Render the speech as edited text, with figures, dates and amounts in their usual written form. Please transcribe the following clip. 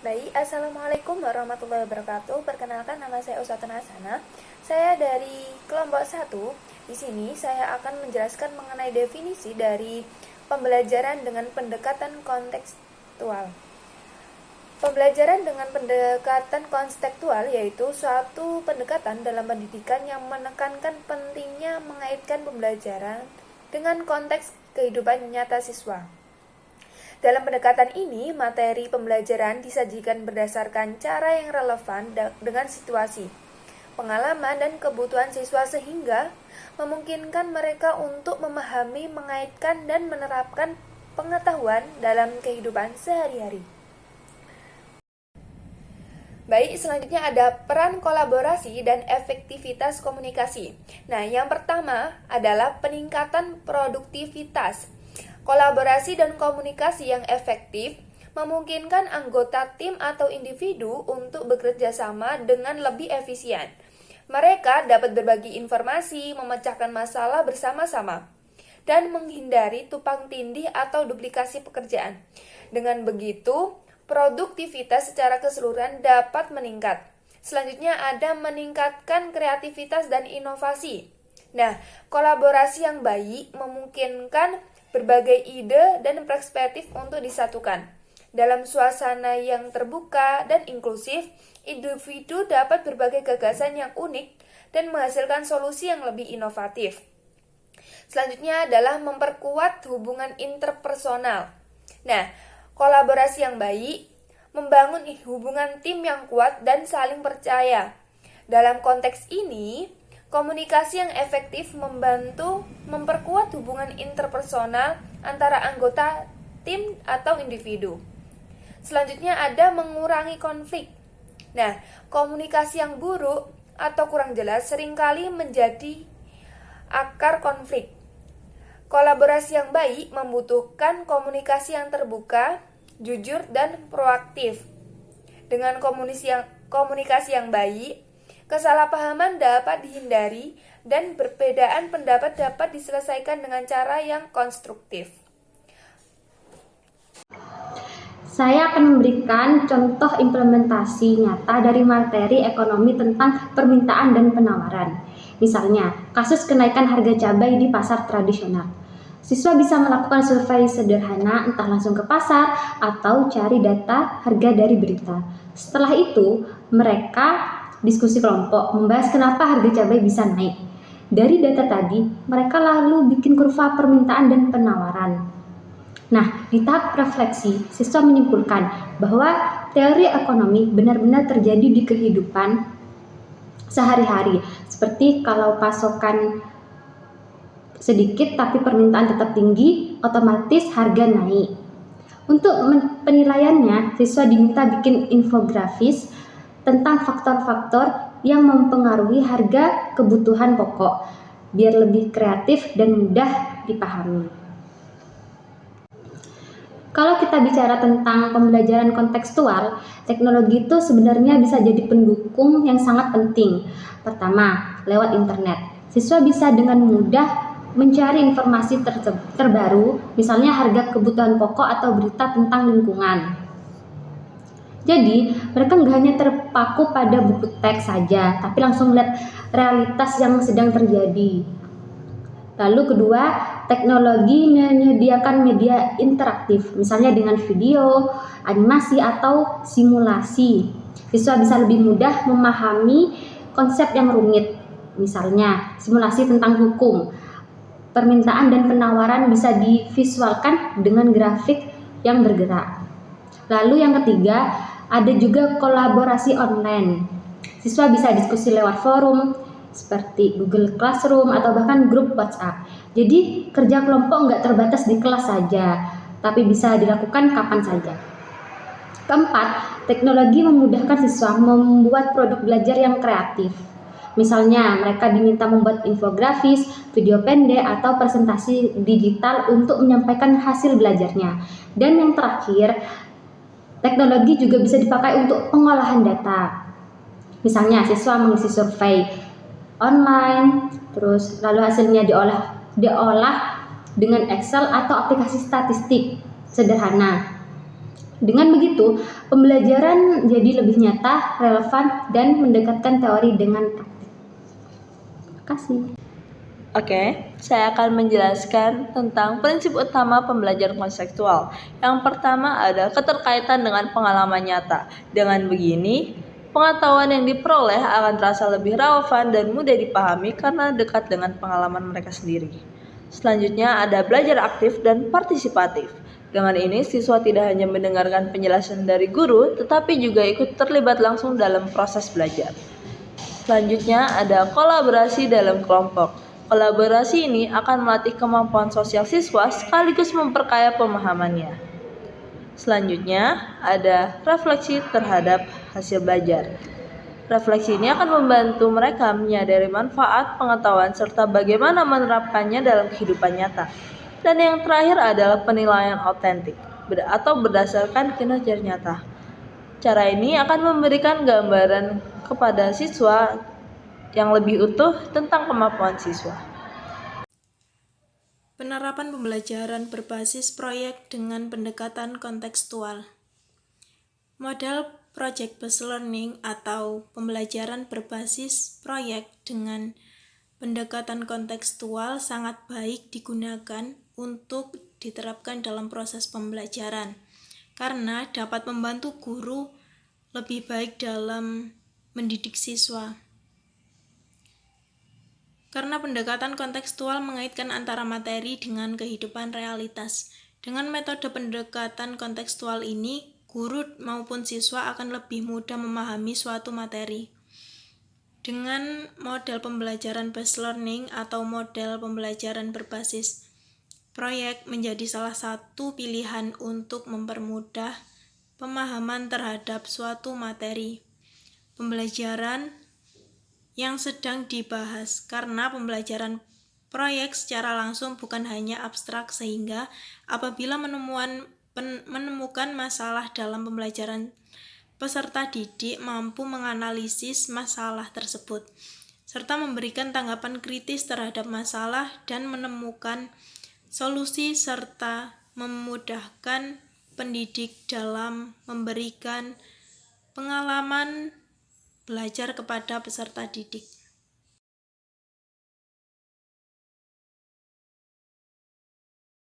Baik, Assalamualaikum warahmatullahi wabarakatuh. Perkenalkan, nama saya Usatun Hasana. Saya dari kelompok 1. Di sini saya akan menjelaskan mengenai definisi dari pembelajaran dengan pendekatan kontekstual. Pembelajaran dengan pendekatan kontekstual yaitu suatu pendekatan dalam pendidikan yang menekankan pentingnya mengaitkan pembelajaran dengan konteks kehidupan nyata siswa. Dalam pendekatan ini, materi pembelajaran disajikan berdasarkan cara yang relevan dengan situasi, pengalaman, dan kebutuhan siswa sehingga memungkinkan mereka untuk memahami, mengaitkan, dan menerapkan pengetahuan dalam kehidupan sehari-hari. Baik, selanjutnya ada peran kolaborasi dan efektivitas komunikasi. Nah, yang pertama adalah peningkatan produktivitas. Kolaborasi dan komunikasi yang efektif memungkinkan anggota tim atau individu untuk bekerja sama dengan lebih efisien. Mereka dapat berbagi informasi, memecahkan masalah bersama-sama, dan menghindari tumpang tindih atau duplikasi pekerjaan. Dengan begitu, produktivitas secara keseluruhan dapat meningkat. Selanjutnya ada meningkatkan kreativitas dan inovasi. Nah, kolaborasi yang baik memungkinkan berbagai ide dan perspektif untuk disatukan. Dalam suasana yang terbuka dan inklusif, individu dapat berbagai gagasan yang unik dan menghasilkan solusi yang lebih inovatif. Selanjutnya adalah memperkuat hubungan interpersonal. Nah, kolaborasi yang baik membangun hubungan tim yang kuat dan saling percaya. Dalam konteks ini, komunikasi yang efektif membantu memperkuat hubungan interpersonal antara anggota tim atau individu. Selanjutnya ada mengurangi konflik. Nah, komunikasi yang buruk atau kurang jelas seringkali menjadi akar konflik. Kolaborasi yang baik membutuhkan komunikasi yang terbuka, jujur, dan proaktif. Dengan komunikasi yang baik, kesalahpahaman dapat dihindari dan perbedaan pendapat dapat diselesaikan dengan cara yang konstruktif. Saya akan memberikan contoh implementasi nyata dari materi ekonomi tentang permintaan dan penawaran. Misalnya, kasus kenaikan harga cabai di pasar tradisional. Siswa bisa melakukan survei sederhana, entah langsung ke pasar atau cari data harga dari berita. Setelah itu, mereka diskusi kelompok membahas kenapa harga cabai bisa naik. Dari data tadi, mereka lalu bikin kurva permintaan dan penawaran. Nah, di tahap refleksi, siswa menyimpulkan bahwa teori ekonomi benar-benar terjadi di kehidupan sehari-hari. Seperti kalau pasokan sedikit tapi permintaan tetap tinggi, otomatis harga naik. Untuk penilaiannya, siswa diminta bikin infografis tentang faktor-faktor yang mempengaruhi harga kebutuhan pokok, biar lebih kreatif dan mudah dipahami. Kalau kita bicara tentang pembelajaran kontekstual, teknologi itu sebenarnya bisa jadi pendukung yang sangat penting. Pertama, lewat internet. Siswa bisa dengan mudah mencari informasi terbaru, misalnya harga kebutuhan pokok atau berita tentang lingkungan. Jadi, mereka nggak hanya terpaku pada buku teks saja, tapi langsung lihat realitas yang sedang terjadi. Lalu kedua, teknologi menyediakan media interaktif, misalnya dengan video, animasi, atau simulasi. Siswa bisa lebih mudah memahami konsep yang rumit, misalnya simulasi tentang hukum. Permintaan dan penawaran bisa divisualkan dengan grafik yang bergerak. Lalu yang ketiga, ada juga kolaborasi online. Siswa bisa diskusi lewat forum, seperti Google Classroom atau bahkan grup WhatsApp. Jadi kerja kelompok nggak terbatas di kelas saja, tapi bisa dilakukan kapan saja. Keempat, teknologi memudahkan siswa membuat produk belajar yang kreatif. Misalnya, mereka diminta membuat infografis, video pendek, atau presentasi digital untuk menyampaikan hasil belajarnya. Dan yang terakhir, teknologi juga bisa dipakai untuk pengolahan data. Misalnya, siswa mengisi survei online, terus lalu hasilnya diolah dengan Excel atau aplikasi statistik sederhana. Dengan begitu, pembelajaran jadi lebih nyata, relevan, dan mendekatkan teori dengan praktik. Terima kasih. Oke, saya akan menjelaskan tentang prinsip utama pembelajaran konseptual. Yang pertama ada keterkaitan dengan pengalaman nyata. Dengan begini, pengetahuan yang diperoleh akan terasa lebih relevan dan mudah dipahami karena dekat dengan pengalaman mereka sendiri. Selanjutnya ada belajar aktif dan partisipatif. Dengan ini, siswa tidak hanya mendengarkan penjelasan dari guru, tetapi juga ikut terlibat langsung dalam proses belajar. Selanjutnya ada kolaborasi dalam kelompok. Kolaborasi ini akan melatih kemampuan sosial siswa sekaligus memperkaya pemahamannya. Selanjutnya ada refleksi terhadap hasil belajar. Refleksi ini akan membantu mereka menyadari manfaat pengetahuan serta bagaimana menerapkannya dalam kehidupan nyata. Dan yang terakhir adalah penilaian autentik atau berdasarkan kinerja nyata. Cara ini akan memberikan gambaran kepada siswa yang lebih utuh tentang kemampuan siswa. Penerapan pembelajaran berbasis proyek dengan pendekatan kontekstual. Model project-based learning atau pembelajaran berbasis proyek dengan pendekatan kontekstual sangat baik digunakan untuk diterapkan dalam proses pembelajaran karena dapat membantu guru lebih baik dalam mendidik siswa. Karena pendekatan kontekstual mengaitkan antara materi dengan kehidupan realitas. Dengan metode pendekatan kontekstual ini, guru maupun siswa akan lebih mudah memahami suatu materi. Dengan model pembelajaran based learning atau model pembelajaran berbasis proyek menjadi salah satu pilihan untuk mempermudah pemahaman terhadap suatu materi pembelajaran yang sedang dibahas, karena pembelajaran proyek secara langsung bukan hanya abstrak, sehingga apabila menemukan masalah dalam pembelajaran, peserta didik mampu menganalisis masalah tersebut serta memberikan tanggapan kritis terhadap masalah dan menemukan solusi serta memudahkan pendidik dalam memberikan pengalaman belajar kepada peserta didik.